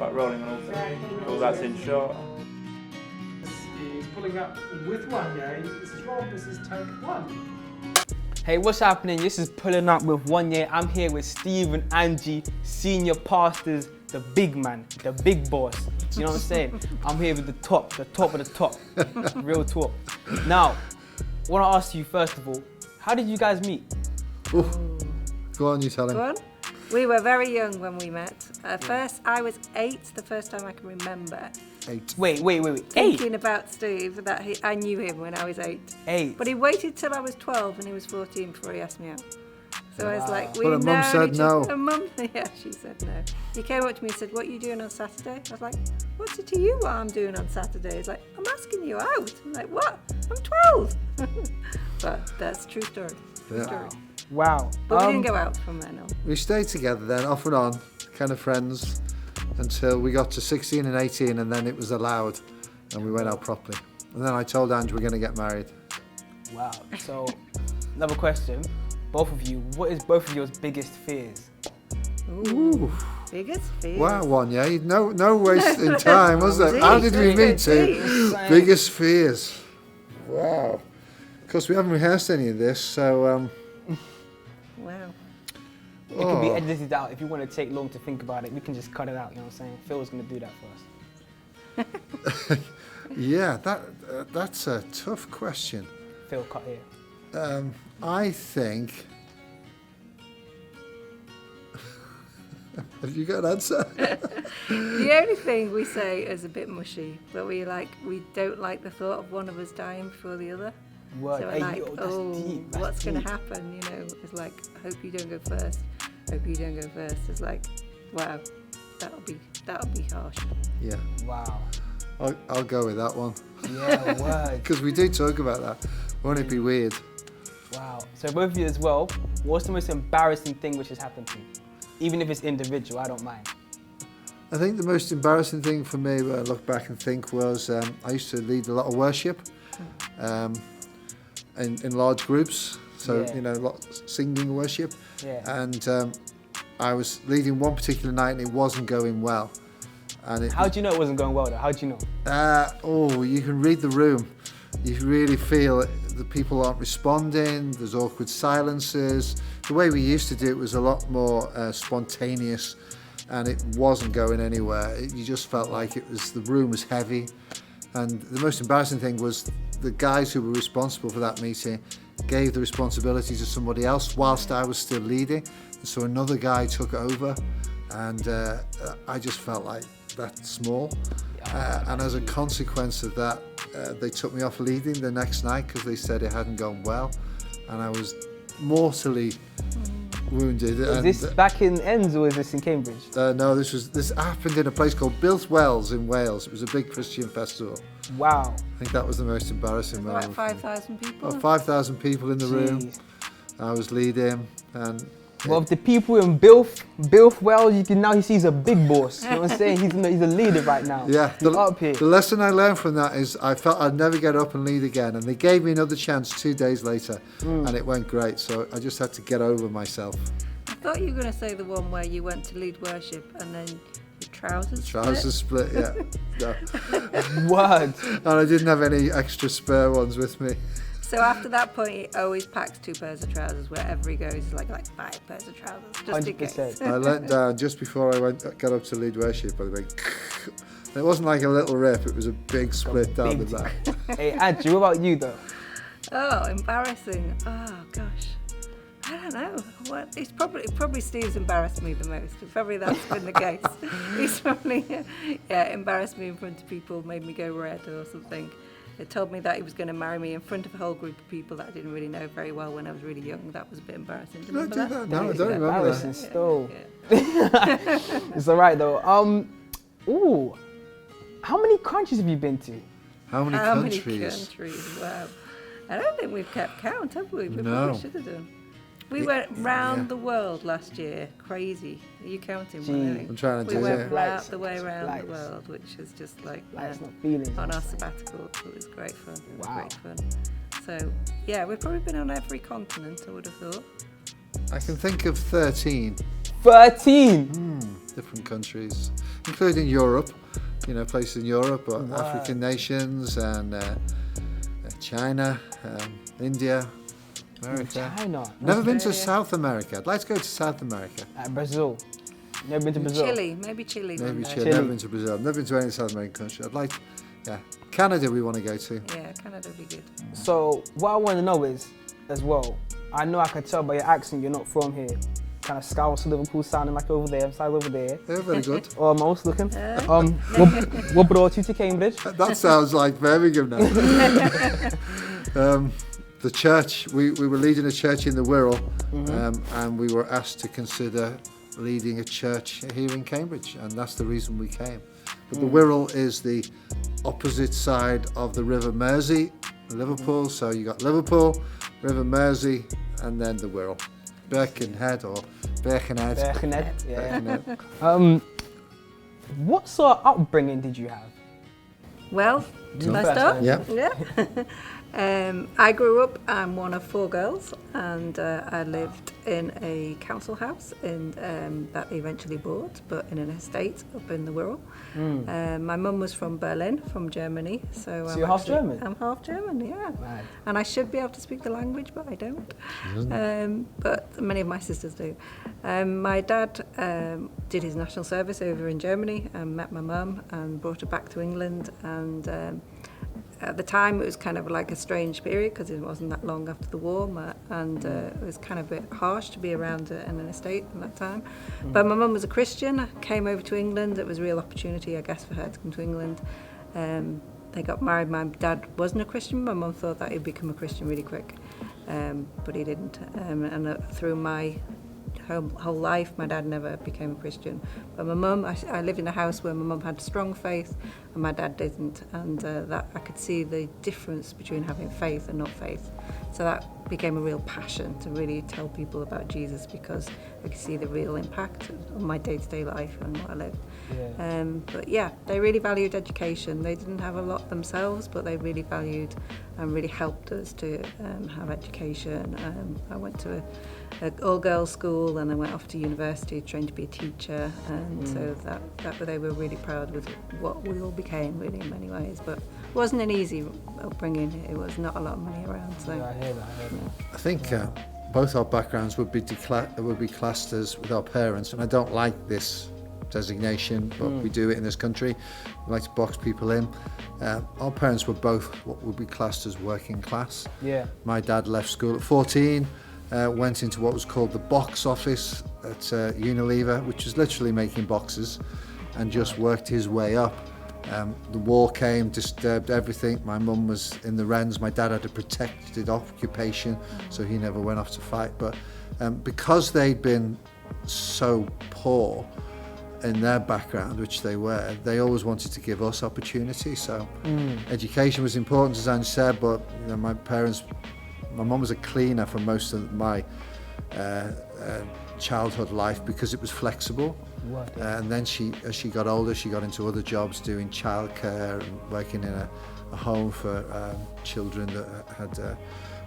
like rolling on all three. All that's in shot. He's pulling up with WANYA. This is Rob, this is take one. Hey, what's happening? This is Pulling Up with WANYA. I'm here with Steve and Angie, senior pastors, the big man, the big boss. You know what I'm saying? I'm here with the top of the top. Real talk. Now, I want to ask you first of all, how did you guys meet? Ooh. Go on, you tell him. Go on. We were very young when we met. First, I was 8, the first time I can remember. 8. Wait. Thinking about Steve, that I knew him when I was 8. 8. But he waited till I was 12 and he was 14 before he asked me out. So I was like, we But her mum said no. Her mum, yeah, she said no. He came up to me and said, what are you doing on Saturday? I was like, what's it to you what I'm doing on Saturday? He's like, I'm asking you out. I'm like, what? I'm 12. But that's a true story. True story. Wow. But we didn't go out from then on. We stayed together then, off and on, kind of friends, until we got to 16 and 18, and then it was allowed, and we went out properly. And then I told Ange we're going to get married. Wow. So, another question. Both of you, what is both of your biggest fears? Ooh. Biggest fears? Wow, WANYA, no wasting time, was there? How did we meet too? Biggest fears. Wow. Of course, we haven't rehearsed any of this, so... Wow. It could be edited out. If you want to take long to think about it, we can just cut it out, you know what I'm saying? Phil's going to do that for us. Yeah, that's a tough question. Phil, cut here. I think... Have you got an answer? The only thing we say is a bit mushy, but we don't like the thought of one of us dying before the other. Word. So we're Hey, like, yo, that's deep. That's what's going deep. to happen? You know, it's like, I hope you don't go first. Hope you don't go first. It's like, wow, that'll be harsh. Yeah. Wow. I'll go with that one. Yeah, word. Because we do talk about that. Won't it be weird? Wow. So both of you as well, what's the most embarrassing thing which has happened to you? Even if it's individual, I don't mind. I think the most embarrassing thing for me, when I look back and think, was I used to lead a lot of worship in large groups. So, Yeah. you know, singing worship. Yeah. And I was leading one particular night and it wasn't going well. And How do you know it wasn't going well though? How do you know? you can read the room. You really feel the people aren't responding, there's awkward silences. The way we used to do it was a lot more spontaneous, and it wasn't going anywhere. You just felt like the room was heavy. And the most embarrassing thing was the guys who were responsible for that meeting gave the responsibility to somebody else whilst I was still leading. And so another guy took over, and I just felt like that's small. And as a consequence of that, they took me off leading the next night because they said it hadn't gone well, and I was mortally wounded. Is this back in Enns or is this in Cambridge? No, this happened in a place called Built Wells in Wales. It was a big Christian festival. Wow. I think that was the most embarrassing moment. Like 5,000 people? 5,000 people in the room. Jeez. I was leading, and Well, if the people in Bilf Wells, you can now he sees a big boss. You know what I'm saying? He's a leader right now. yeah, He's up here. the lesson I learned from that is I felt I'd never get up and lead again, and they gave me another chance 2 days later, and it went great. So I just had to get over myself. I thought you were going to say the one where you went to lead worship and then your trousers Trousers split, yeah. No. Word. And I didn't have any extra spare ones with me. So after that point, he always packs 2 pairs of trousers wherever he goes. He's like 5 pairs of trousers, just in case. 100%. I leant down just before I got up to lead worship. I went, it wasn't like a little rip, it was a big split down the back. Hey, Angie, what about you though? Oh, embarrassing. Oh, gosh. I don't know. It's probably Steve's embarrassed me the most. Probably that's been the case. He's probably embarrassed me in front of people, made me go red or something. They told me that he was going to marry me in front of a whole group of people that I didn't really know very well when I was really young. That was a bit embarrassing. Do you remember that? No, I don't remember Embarrassing that. still. Yeah. It's alright though. How many countries have you been to? How many How countries? many countries? Wow. I don't think we've kept count, have we? We No. probably should have done. We went round the world last year. Crazy. Are you counting? Gee. I'm trying to We do went it. Flights. the way around Flights. the world, which is just like It's not feelings. on our sabbatical. It was great fun. It was Wow. great fun. So yeah, we've probably been on every continent. I would have thought. I can think of 13. 13. Different countries, including Europe, you know, places in Europe, or African nations, and China, India, America. China. Never been to South America. I'd like to go to South America. Brazil. Never been to Brazil. Chile, maybe Chile. Maybe one day. Chile. Never been to Brazil. Never been to any South American country. I'd like, Canada we want to go to. Yeah, Canada would be good. So what I want to know is, as well, I know I can tell by your accent you're not from here. Kind of Scouse, Liverpool, sounding like over there, side over there. Yeah, very good. Almost looking. What brought you to Cambridge? That sounds like Birmingham now. The church, we were leading a church in the Wirral, and we were asked to consider leading a church here in Cambridge, and that's the reason we came. But the Wirral is the opposite side of the River Mersey, Liverpool. So you got Liverpool, River Mersey, and then the Wirral. Birkenhead or Birkenhead. Birkenhead, yeah. Birkenhead. What sort of upbringing did you have? Well, first up, Yeah. I grew up, I'm one of 4 girls, and I lived in a council house that they eventually bought, but in an estate up in the Wirral. My mum was from Berlin, from Germany. So you're half German? I'm half German, yeah. Right. And I should be able to speak the language, but I don't. But many of my sisters do. My dad did his national service over in Germany and met my mum and brought her back to England. And at the time, it was kind of like a strange period because it wasn't that long after the war, and it was kind of a bit harsh to be around in an estate at that time. But my mum was a Christian, came over to England. It was a real opportunity, I guess, for her to come to England. They got married. My dad wasn't a Christian. My mum thought that he'd become a Christian really quick, but he didn't. And through my whole life, my dad never became a Christian. But my mum, I lived in a house where my mum had strong faith and my dad didn't, and that I could see the difference between having faith and not faith. So that became a real passion to really tell people about Jesus, because I could see the real impact on my day-to-day life and what I lived. Yeah. But yeah, they really valued education. They didn't have a lot themselves, but they really valued and really helped us to have education. I went to an all-girls school, and I went off to university, trained to be a teacher, and so that they were really proud with what we all became, really, in many ways. But it wasn't an easy upbringing. It was not a lot of money around. So Yeah, I hear that. I think both our backgrounds would be classed as with our parents, and I don't like this designation, but we do it in this country. We like to box people in. Our parents were both what would be classed as working class. Yeah. My dad left school at 14, went into what was called the box office at Unilever, which was literally making boxes, and just worked his way up. The war came, disturbed everything. My mum was in the Wrens. My dad had a protected occupation, so he never went off to fight. But because they'd been so poor in their background, which they were, they always wanted to give us opportunity. So education was important, as Ange said, but you know, my mum was a cleaner for most of my childhood life because it was flexible. And then as she got older, she got into other jobs doing childcare and working in a home for children that had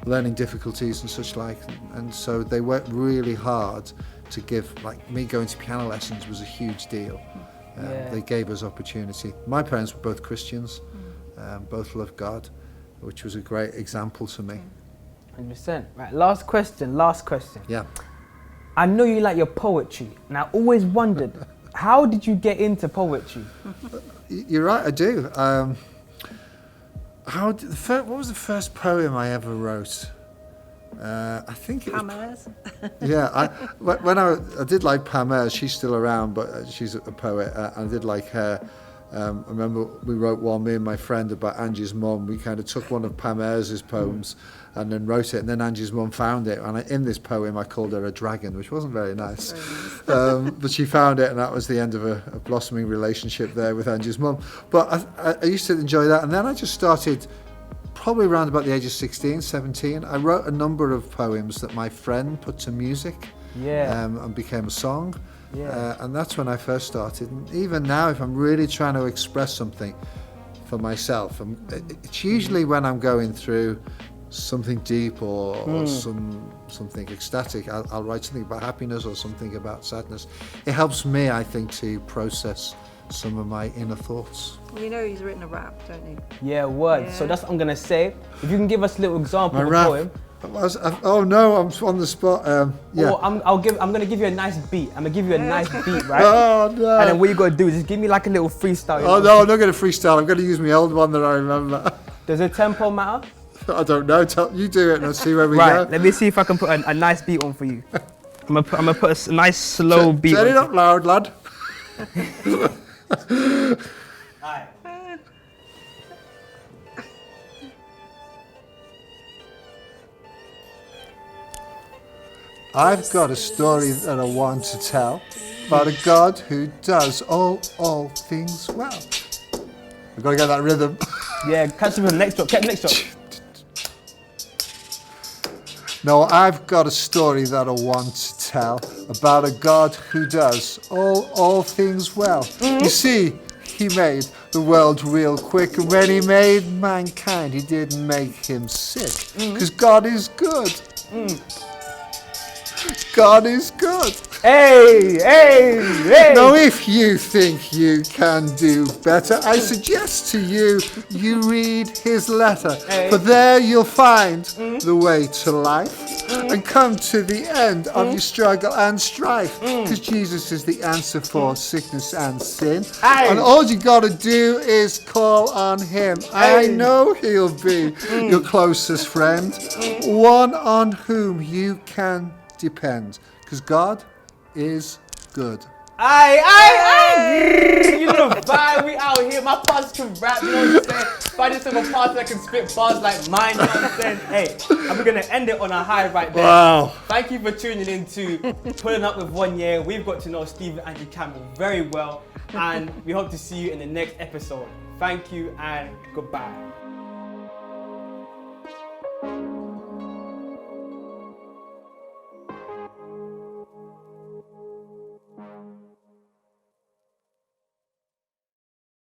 learning difficulties and such like. And so they worked really hard to give, like me going to piano lessons was a huge deal. They gave us opportunity. My parents were both Christians, both loved God, which was a great example to me. 100%. Right, last question. Yeah. I know you like your poetry, and I always wondered, how did you get into poetry? You're right, I do. What was the first poem I ever wrote? I think it was... Pam Ayres. Yeah, when I did like Pam Ayres. She's still around, but she's a poet. I did like her. I remember we wrote one, me and my friend, about Angie's mum. We kind of took one of Pam Ayres' poems and then wrote it, and then Angie's mum found it. And in this poem, I called her a dragon, which wasn't very nice. But she found it, and that was the end of a blossoming relationship there with Angie's mum. But I used to enjoy that, and then I just started, probably around about the age of 16, 17. I wrote a number of poems that my friend put to music and became a song. And that's when I first started. And even now, if I'm really trying to express something for myself, it's usually when I'm going through something deep or something ecstatic. I'll write something about happiness or something about sadness. It helps me, I think, to process some of my inner thoughts. Well, you know he's written a rap, don't you? Yeah, word. Yeah. So that's what I'm gonna say. If you can give us a little example of a rap. poem. Oh no, I'm on the spot. Yeah. Or I'm gonna give you a nice beat. I'm gonna give you a nice beat, right? Oh no. And then what you gotta do is just give me like a little freestyle. you Oh know? no, I'm not going to freestyle. I'm going to use my old one that I remember. Does the tempo matter? I don't know. You do it and I'll see where we Right. go. Let me see if I can put a nice beat on for you. I'm gonna put a nice slow beat. Turn it on. up loud, lad. Alright. I've got a story that I want to tell about a God who does all things well. I've got to get that rhythm. Yeah, catch me with the next drop. Next drop. No, I've got a story that I want to tell about a God who does all things well. You see, he made the world real quick, and when he made mankind, he didn't make him sick. Because God is good. God is good. Hey. Now, if you think you can do better, I suggest to you, you read his letter. Hey. For there you'll find the way to life and come to the end of your struggle and strife. Because Jesus is the answer for sickness and sin. Hey. And all you got to do is call on him. I know he'll be your closest friend, one on whom you can depend. Because God is good. Aye. You know the vibe, we out here. My partners can rap, you know what I'm saying? Find this little partner that can spit bars like mine, you know what I'm saying? Hey, and we're gonna end it on a high right there. Wow. Thank you for tuning in to Pulling Up with 1YA. We've got to know Steve and Angie Campbell very well, and we hope to see you in the next episode. Thank you and goodbye.